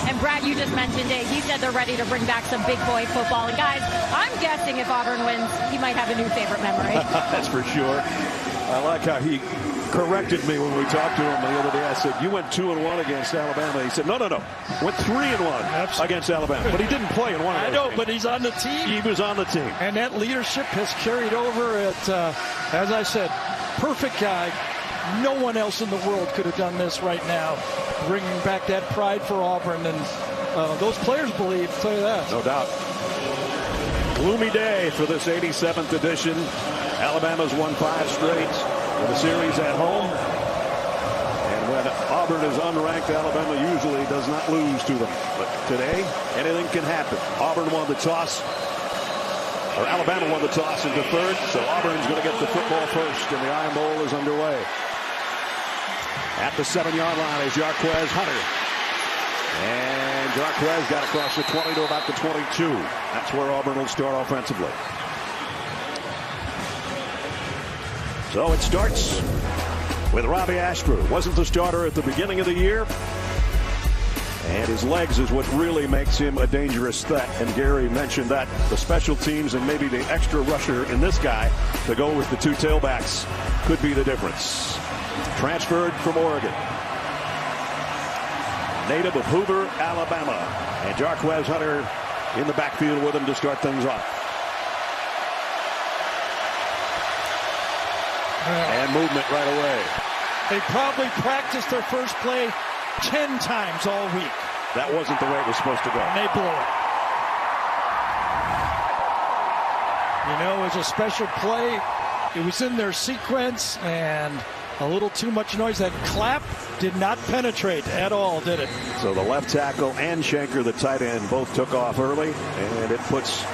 And Brad, you just mentioned it. He said they're ready to bring back some big boy football. And guys, I'm guessing if Auburn wins, he might have a new favorite memory. That's for sure. I like how he corrected me when we talked to him the other day. I said, you went 2-1 against Alabama. He said, no. Went 3-1 against Alabama. But he didn't play in one of those games. But he's on the team. He was on the team. And that leadership has carried over at, as I said, perfect guy. No one else in the world could have done this right now, bringing back that pride for Auburn. And those players believe, I'll tell you that. No doubt. Gloomy day for this 87th edition. Alabama's won 5 straight for the series at home. And when Auburn is unranked, Alabama usually does not lose to them. But today, anything can happen. Auburn won the toss. Or Alabama won the toss into third. So Auburn's going to get the football first. And the Iron Bowl is underway. At the 7-yard line is Jarquez Hunter. And Jarquez got across the 20 to about the 22. That's where Auburn will start offensively. So it starts with Robbie Ashford. Wasn't the starter at the beginning of the year. And his legs is what really makes him a dangerous threat. And Gary mentioned that the special teams and maybe the extra rusher in this guy to go with the 2 tailbacks could be the difference. Transferred from Oregon. Native of Hoover, Alabama. And Jarquez Hunter in the backfield with him to start things off. And movement right away. They probably practiced their first play 10 times all week. That wasn't the way it was supposed to go. And they blew it. You know, it was a special play. It was in their sequence and a little too much noise. That clap did not penetrate at all, did it? So the left tackle and Shanker, the tight end, both took off early. And it puts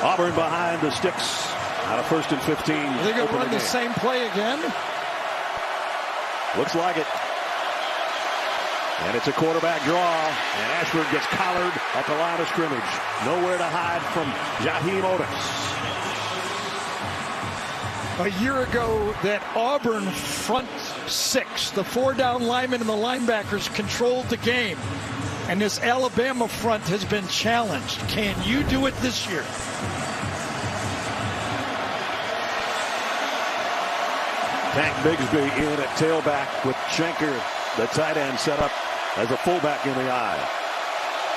Auburn behind the sticks. Out of 1st and 15. Are they going to run the same play again? Looks like it. And it's a quarterback draw. And Ashford gets collared at the line of scrimmage. Nowhere to hide from Jaheim Otis. A year ago, that Auburn front 6, the 4-down linemen and the linebackers controlled the game. And this Alabama front has been challenged. Can you do it this year? Tank Bigsby in at tailback with Shanker, the tight end, set up as a fullback in the eye.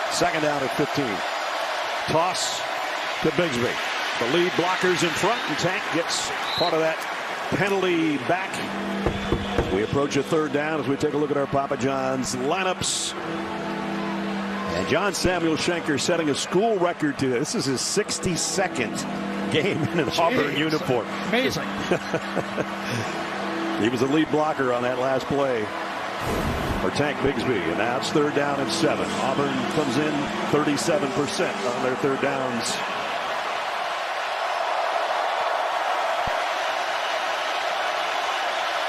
2nd down at 15. Toss to Bigsby. The lead blockers in front, and Tank gets part of that penalty back. We approach a 3rd down as we take a look at our Papa John's lineups. And John Samuel Shanker setting a school record today. This is his 62nd game in an Auburn uniform. Amazing. He was the lead blocker on that last play for Tank Bigsby. And now it's 3rd down and 7. Auburn comes in 37% on their 3rd downs.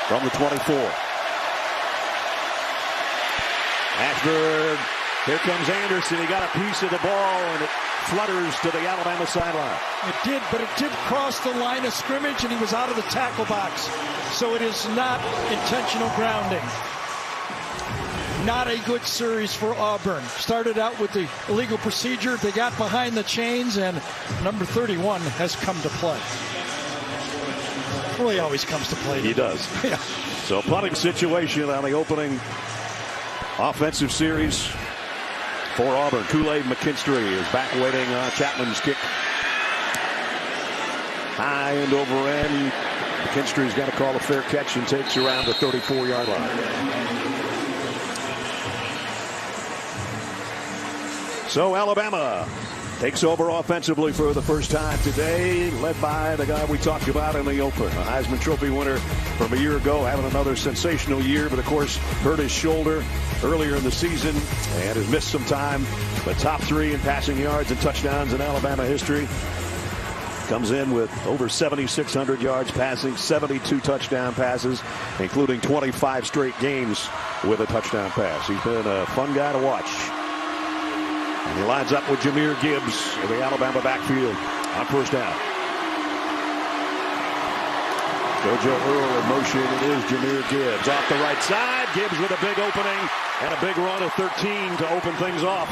From the 24. Ashford. Here comes Anderson. He got a piece of the ball, and it flutters to the Alabama sideline. It did, but it did cross the line of scrimmage, and he was out of the tackle box. So it is not intentional grounding. Not a good series for Auburn. Started out with the illegal procedure. They got behind the chains, and number 31 has come to play. Well, he always comes to play. He does. Yeah. So punting situation on the opening offensive series for Auburn. Kool-Aid McKinstry is back waiting on Chapman's kick. High and over end. McKinstry's got to call a fair catch and takes around the 34-yard line. So Alabama takes over offensively for the first time today, led by the guy we talked about in the open, a Heisman Trophy winner from a year ago, having another sensational year, but of course hurt his shoulder earlier in the season and has missed some time. But top 3 in passing yards and touchdowns in Alabama history. Comes in with over 7,600 yards passing, 72 touchdown passes, including 25 straight games with a touchdown pass. He's been a fun guy to watch. And he lines up with Jahmyr Gibbs in the Alabama backfield on 1st down. JoJo Earl in motion. It is Jahmyr Gibbs off the right side. Gibbs with a big opening And a big run of 13 to open things off.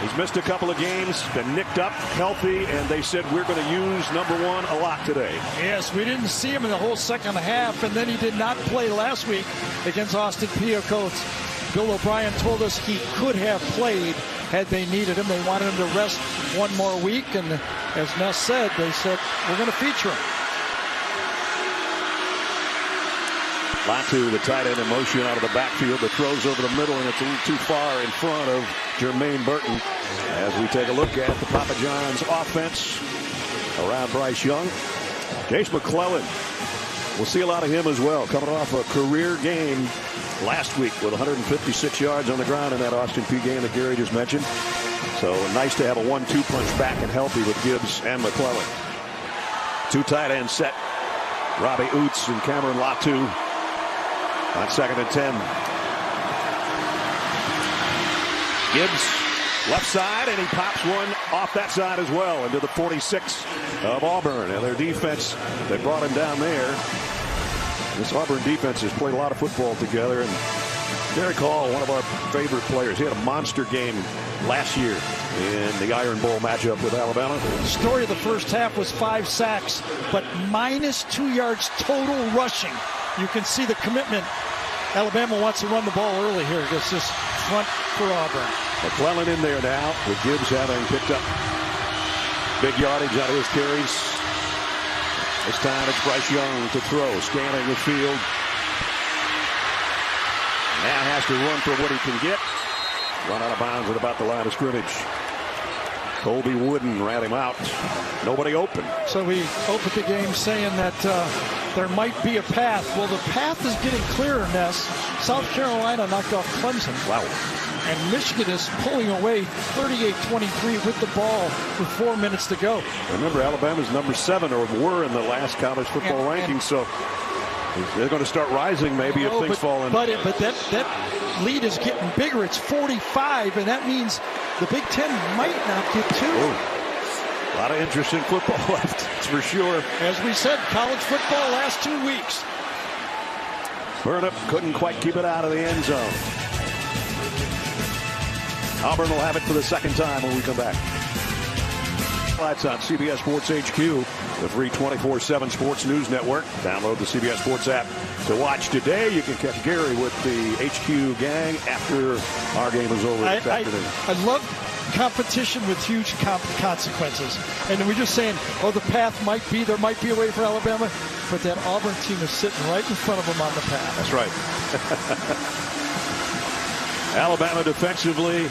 He's missed a couple of games, been nicked up, healthy, and they said we're going to use number 1 a lot today. Yes, we didn't see him in the whole second half, and then he did not play last week against Austin Peay Coats. Bill O'Brien told us he could have played had they needed him. They wanted him to rest one more week, and as Ness said, they said, we're going to feature him. Latu, the tight end in motion out of the backfield, but throws over the middle, and it's a little too far in front of Jermaine Burton. As we take a look at the Papa John's offense around Bryce Young. Jace McClellan, we'll see a lot of him as well, coming off a career game last week with 156 yards on the ground in that Austin Peay game that Gary just mentioned. So nice to have a 1-2 punch back and healthy with Gibbs and McClellan. 2 tight ends set. Robbie Oots and Cameron Latu on 2nd and 10. Gibbs left side, and he pops one off that side as well into the 46 of Auburn. And their defense, they brought him down there. This Auburn defense has played a lot of football together, and Derek Hall, one of our favorite players, he had a monster game last year in the Iron Bowl matchup with Alabama. The story of the first half was 5 sacks, but minus 2 yards total rushing. You can see the commitment. Alabama wants to run the ball early here. This is front for Auburn. McClellan in there now, with Gibbs having picked up big yardage out of his carries. This time it's Bryce Young to throw, scanning the field. Now has to run for what he can get. Run out of bounds at about the line of scrimmage. Colby Wooden ran him out. Nobody open. So we opened the game saying that there might be a path. Well, the path is getting clearer, Ness. South Carolina knocked off Clemson. Wow. And Michigan is pulling away 38-23 with the ball with 4 minutes to go. Remember, Alabama's number 7 or were in the last college football rankings, so they're going to start rising maybe if things fall in. But that lead is getting bigger. It's 45, and that means the Big Ten might not get 2. Ooh. A lot of interesting football left, that's for sure. As we said, college football last 2 weeks. Burnip couldn't quite keep it out of the end zone. Auburn will have it for the second time when we come back. Lights on CBS Sports HQ, the free 24/7 Sports News Network. Download the CBS Sports app to watch today. You can catch Gary with the HQ gang after our game is over this afternoon. I love competition with huge consequences. And we're just saying, oh, the path might be, there might be a way for Alabama, but that Auburn team is sitting right in front of them on the path. That's right. Alabama defensively,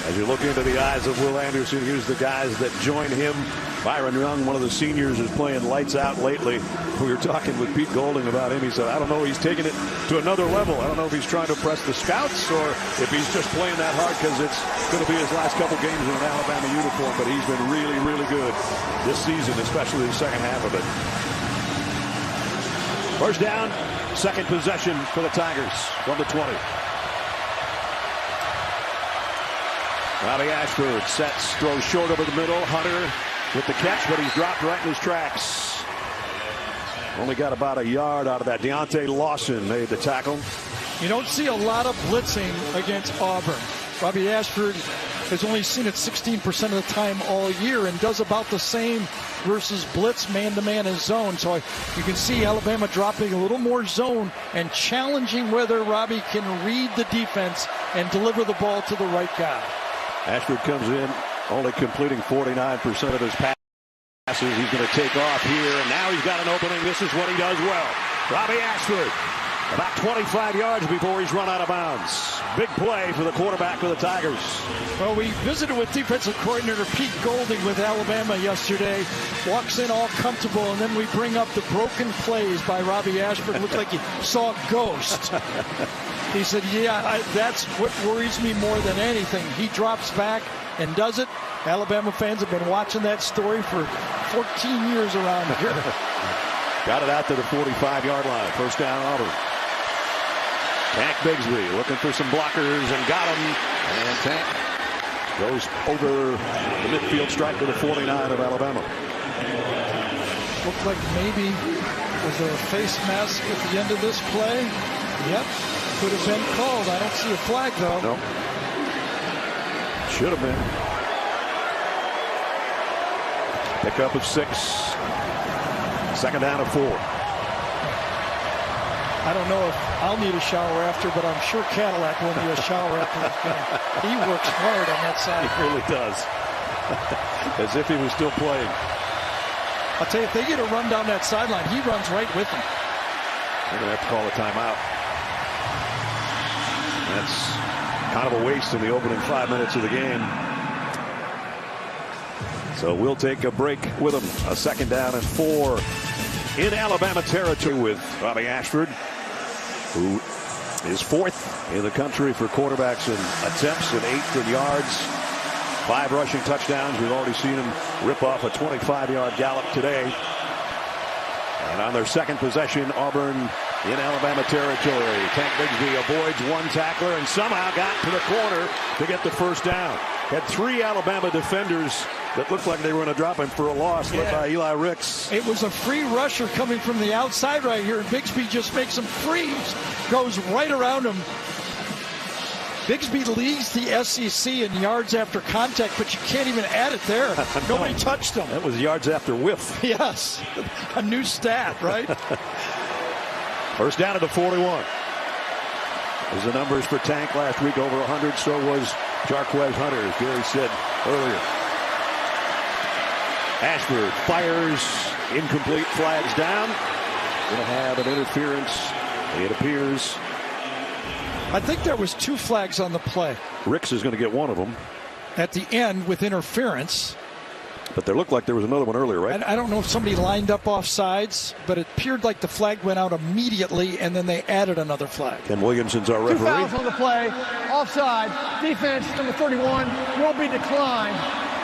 as you look into the eyes of Will Anderson, here's the guys that join him. Byron Young, one of the seniors, is playing lights out lately. We were talking with Pete Golding about him. He said, I don't know, he's taking it to another level. I don't know if he's trying to impress the scouts or if he's just playing that hard because it's going to be his last couple games in an Alabama uniform. But he's been really, really good this season, especially the second half of it. First down, second possession for the Tigers from the 20. Robbie Ashford sets, throws short over the middle. Hunter with the catch, but he's dropped right in his tracks. Only got about a yard out of that. Deontay Lawson made the tackle. You don't see a lot of blitzing against Auburn. Robbie Ashford has only seen it 16% of the time all year and does about the same versus blitz, man-to-man and zone. So you can see Alabama dropping a little more zone and challenging whether Robbie can read the defense and deliver the ball to the right guy. Ashford comes in, only completing 49% of his passes. He's going to take off here, and now he's got an opening. This is what he does well. Robbie Ashford, about 25 yards before he's run out of bounds. Big play for the quarterback of the Tigers. Well, we visited with defensive coordinator Pete Golding with Alabama yesterday. Walks in all comfortable, and then we bring up the broken plays by Robbie Ashford. It looked like he saw a ghost. He said, yeah, that's what worries me more than anything. He drops back and does it. Alabama fans have been watching that story for 14 years around here. Got it out to the 45-yard line. First down, Auburn. Tank Bigsby looking for some blockers and got him. And Tank goes over the midfield stripe to the 49 of Alabama. Looked like maybe was there a face mask at the end of this play? Yep. Could have been called. I don't see a flag, though. No. Should have been. Pickup of 6. Second down of 4. I don't know if I'll need a shower after, but I'm sure Cadillac will need a shower after this game. He works hard on that side. He really does. As if he was still playing. I'll tell you, if they get a run down that sideline, he runs right with them. They're going to have to call a timeout. That's kind of a waste in the opening 5 minutes of the game. So we'll take a break with them. A second down and 4 in Alabama territory with Robbie Ashford, who is 4th in the country for quarterbacks in attempts and 8th in yards. 5 rushing touchdowns. We've already seen him rip off a 25-yard gallop today. And on their second possession, Auburn in Alabama territory. Tank Bigsby avoids 1 tackler and somehow got to the corner to get the first down. Had 3 Alabama defenders that looked like they were going to drop him for a loss, led by Eli Ricks. It was a free rusher coming from the outside right here, and Bigsby just makes him freeze. Goes right around him. Bigsby leads the SEC in yards after contact, but you can't even add it there. Nobody touched him. That was yards after whiff. Yes, a new stat, right? First down at the 41. As the numbers for Tank last week, over 100, so was Jarquez Hunter, as Gary said earlier. Ashford fires, incomplete, flags down. Going to have an interference, it appears. I think there was 2 flags on the play. Ricks is going to get one of them. At the end with interference. But there looked like there was another one earlier, right? I don't know if somebody lined up off sides, but it appeared like the flag went out immediately, and then they added another flag. Ken Williamson's our referee. 2 fouls on the play, offside, defense number 31 will be declined.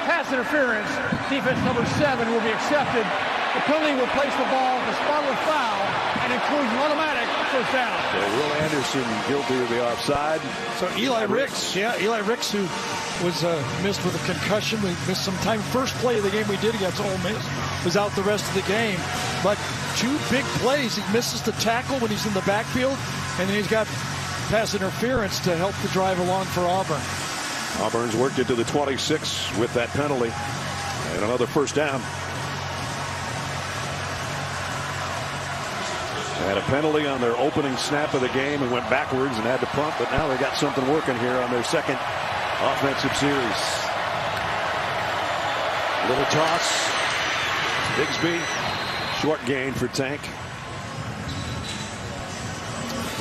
Pass interference, defense number 7 will be accepted. The penalty will place the ball at the spot of the foul and includes an automatic first down. So Will Anderson guilty of the offside. So Eli Ricks, who was missed with a concussion. We missed some time. First play of the game we did against Ole Miss was out the rest of the game. But 2 big plays. He misses the tackle when he's in the backfield, and then he's got pass interference to help the drive along for Auburn. Auburn's worked it to the 26 with that penalty. And another first down. They had a penalty on their opening snap of the game and went backwards and had to punt, but now they got something working here on their second offensive series. Little toss. Bigsby. Short gain for Tank.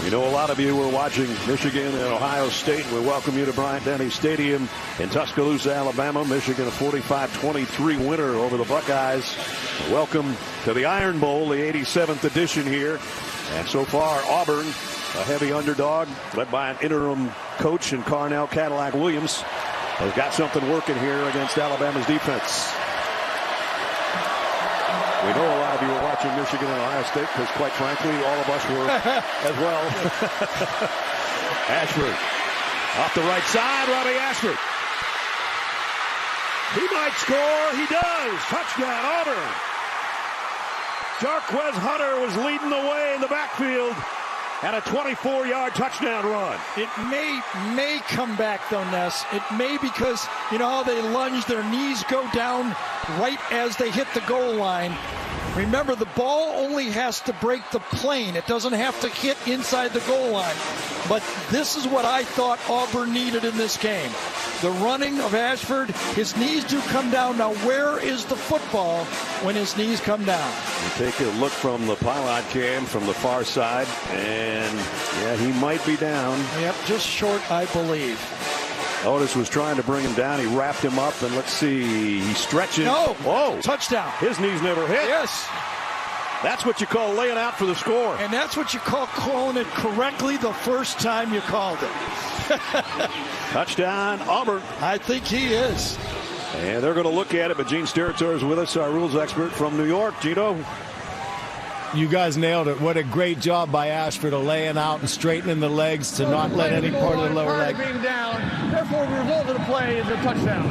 We know a lot of you were watching Michigan and Ohio State. We welcome you to Bryant-Denny Stadium in Tuscaloosa, Alabama. Michigan a 45-23 winner over the Buckeyes. Welcome to the Iron Bowl, the 87th edition here. And so far, Auburn, a heavy underdog, led by an interim coach in Carnell Cadillac Williams, has got something working here against Alabama's defense. We know a lot of you were watching Michigan and Ohio State because, quite frankly, all of us were as well. Ashford off the right side, Robbie Ashford. He might score. He does. Touchdown, Auburn. Jarquez Hunter was leading the way in the backfield and a 24-yard touchdown run. It may come back, though, Ness. It may, because you know how they lunge, their knees go down right as they hit the goal line. Remember, the ball only has to break the plane. It doesn't have to hit inside the goal line. But this is what I thought Auburn needed in this game. The running of Ashford, his knees do come down. Now, where is the football when his knees come down? You take a look from the pylon cam from the far side, and yeah, he might be down. Yep, just short, I believe. Otis was trying to bring him down. He wrapped him up, and let's see, he stretches. No, whoa, touchdown. His knees never hit. Yes. That's what you call laying out for the score. And that's what you call calling it correctly the first time you called it. Touchdown, Auburn. I think he is. And they're going to look at it, but Gene Steratore is with us, our rules expert from New York. Gino? You guys nailed it. What a great job by Ashford of laying out and straightening the legs to not let any part of the lower leg. Being down. Therefore, the result of the play is a touchdown.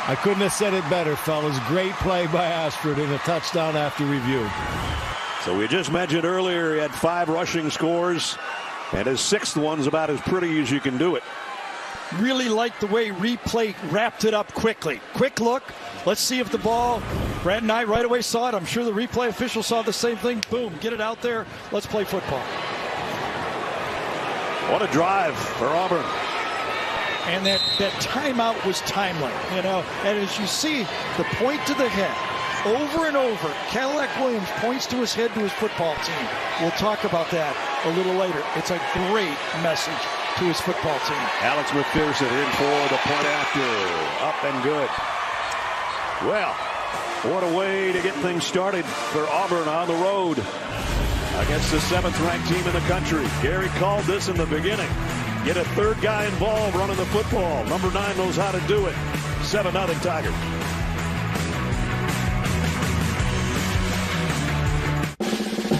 I couldn't have said it better, fellas. Great play by Ashford and a touchdown after review. So we just mentioned earlier he had 5 rushing scores, and his 6th one's about as pretty as you can do it. Really liked the way replay wrapped it up quickly. Quick look. Let's see if the ball, Brad and I right away saw it. I'm sure the replay official saw the same thing. Boom, get it out there. Let's play football. What a drive for Auburn. And that timeout was timely, you know. And as you see, the point to the head, over and over, Cadillac Williams points to his head to his football team. We'll talk about that a little later. It's a great message to his football team. Alex McPherson in for the point after. Up and good. Well, what a way to get things started for Auburn on the road against the 7th-ranked team in the country. Gary called this in the beginning. Get a 3rd guy involved running the football. Number 9 knows how to do it. 7-0 Tigers.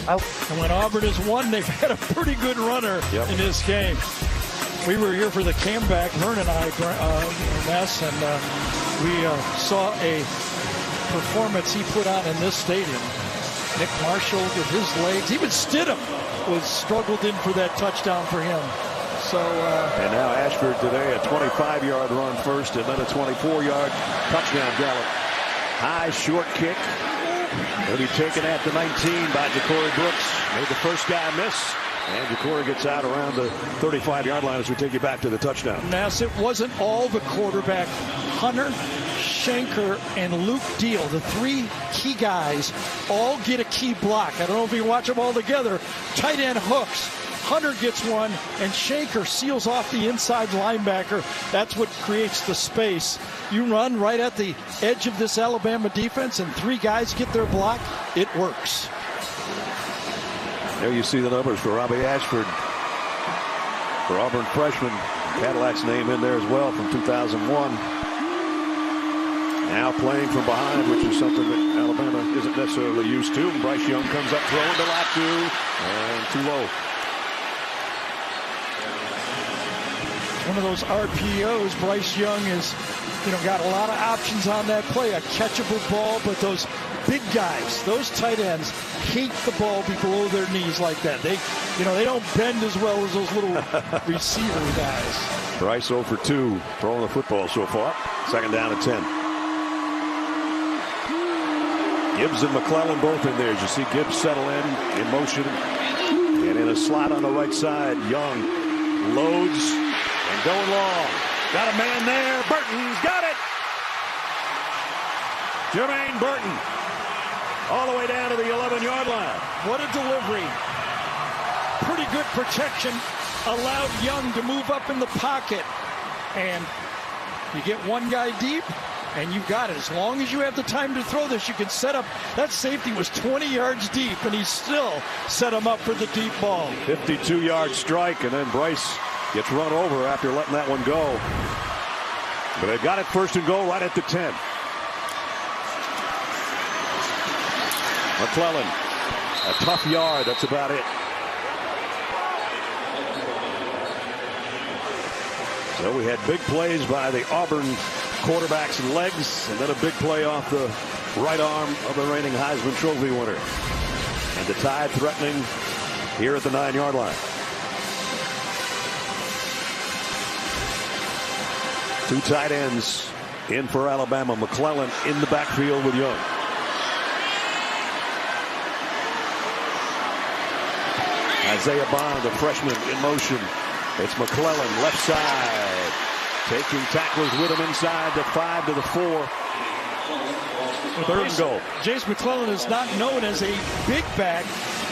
And when Auburn has won, they've had a pretty good runner in this game. We were here for the comeback, Vern and I, Ness, and we saw a performance he put on in this stadium. Nick Marshall with his legs. Even Stidham was struggled in for that touchdown for him. So and now Ashford today, a 25-yard run first, and then a 24-yard touchdown gallop. High short kick. Will be taken at the 19 by Ja'Cory Brooks. Made the first guy miss. And Ja'Cory gets out around the 35-yard line as we take you back to the touchdown. Nass, it wasn't all the quarterback. Hunter, Shanker, and Luke Deal, the 3 key guys, all get a key block. I don't know if you watch them all together. Tight end hooks. Hunter gets one, and Shanker seals off the inside linebacker. That's what creates the space. You run right at the edge of this Alabama defense, and 3 guys get their block. It works. There you see the numbers for Robbie Ashford. For Auburn freshman, Cadillac's name in there as well from 2001. Now playing from behind, which is something that Alabama isn't necessarily used to. And Bryce Young comes up throwing to Latu, and too low. One of those RPOs, Bryce Young is, got a lot of options on that play. A catchable ball, but those big guys, those tight ends, hate the ball below their knees like that. They don't bend as well as those little receiver guys. Bryce 0 for 2 throwing the football so far. 2nd down and 10. Gibbs and McClellan both in there. As you see Gibbs settle in motion. And in a slot on the right side, Young loads and going long. Got a man there. Burton's got it. Jermaine Burton. All the way down to the 11-yard line. What a delivery. Pretty good protection. Allowed Young to move up in the pocket. And you get one guy deep, and you got it. As long as you have the time to throw this, you can set up. That safety was 20 yards deep, and he still set him up for the deep ball. 52-yard strike, and then Bryce gets run over after letting that one go. But they've got it 1st and goal right at the 10. McClellan, a tough yard. That's about it. So we had big plays by the Auburn quarterback's legs, and then a big play off the right arm of the reigning Heisman Trophy winner. And the Tide threatening here at the 9-yard line. 2 tight ends in for Alabama. McClellan in the backfield with Young. Isaiah Bond, a freshman, in motion. It's McClellan, left side. Taking tackles with him inside the 5 to the 4. 3rd and goal. Jace McClellan is not known as a big back,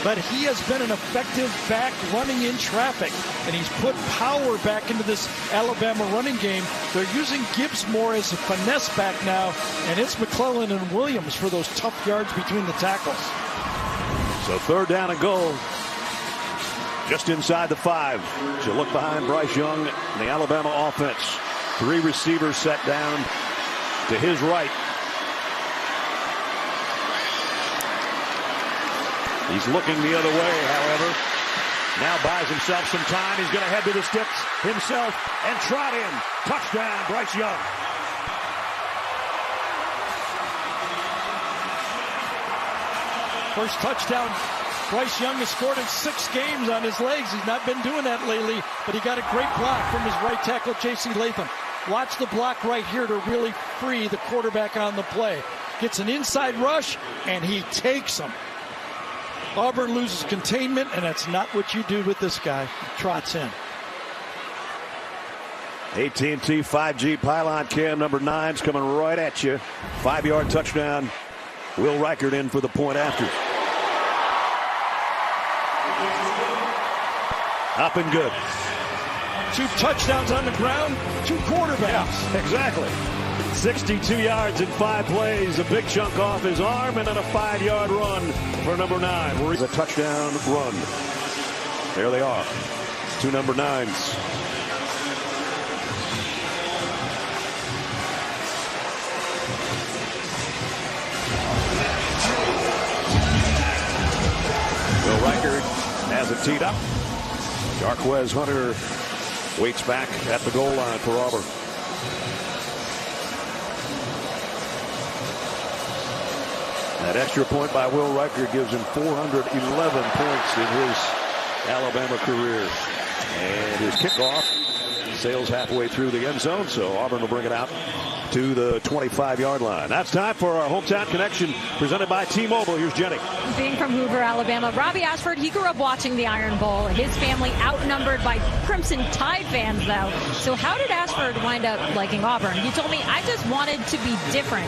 but he has been an effective back running in traffic, and he's put power back into this Alabama running game. They're using Gibbs more as a finesse back now, and it's McClellan and Williams for those tough yards between the tackles. So 3rd down and goal. Just inside the 5. So look behind Bryce Young and the Alabama offense. 3 receivers set down to his right. He's looking the other way, however. Now buys himself some time. He's going to head to the sticks himself and trot in. Touchdown, Bryce Young. First touchdown Bryce Young has scored in 6 games on his legs. He's not been doing that lately, but he got a great block from his right tackle, J.C. Latham. Watch the block right here to really free the quarterback on the play. Gets an inside rush, and he takes him. Auburn loses containment, and that's not what you do with this guy. He trots in. AT&T 5G pylon cam number 9's coming right at you. 5-yard touchdown. Will Reichert in for the point after. Up and good. 2 touchdowns on the ground, 2 quarterbacks. Yeah, exactly. 62 yards in 5 plays. A big chunk off his arm, and then a 5-yard run for number 9. Where he's a touchdown run. There they are. 2 number 9s. Will Reichert has it teed up. Jarquez Hunter waits back at the goal line for Auburn. That extra point by Will Reichert gives him 411 points in his Alabama career. And his kickoff sails halfway through the end zone, so Auburn will bring it out to the 25-yard line. That's time for our Hometown Connection presented by T-Mobile. Here's Jenny. Being from Hoover, Alabama, Robbie Ashford, he grew up watching the Iron Bowl. His family outnumbered by Crimson Tide fans, though. So how did Ashford wind up liking Auburn? He told me, I just wanted to be different.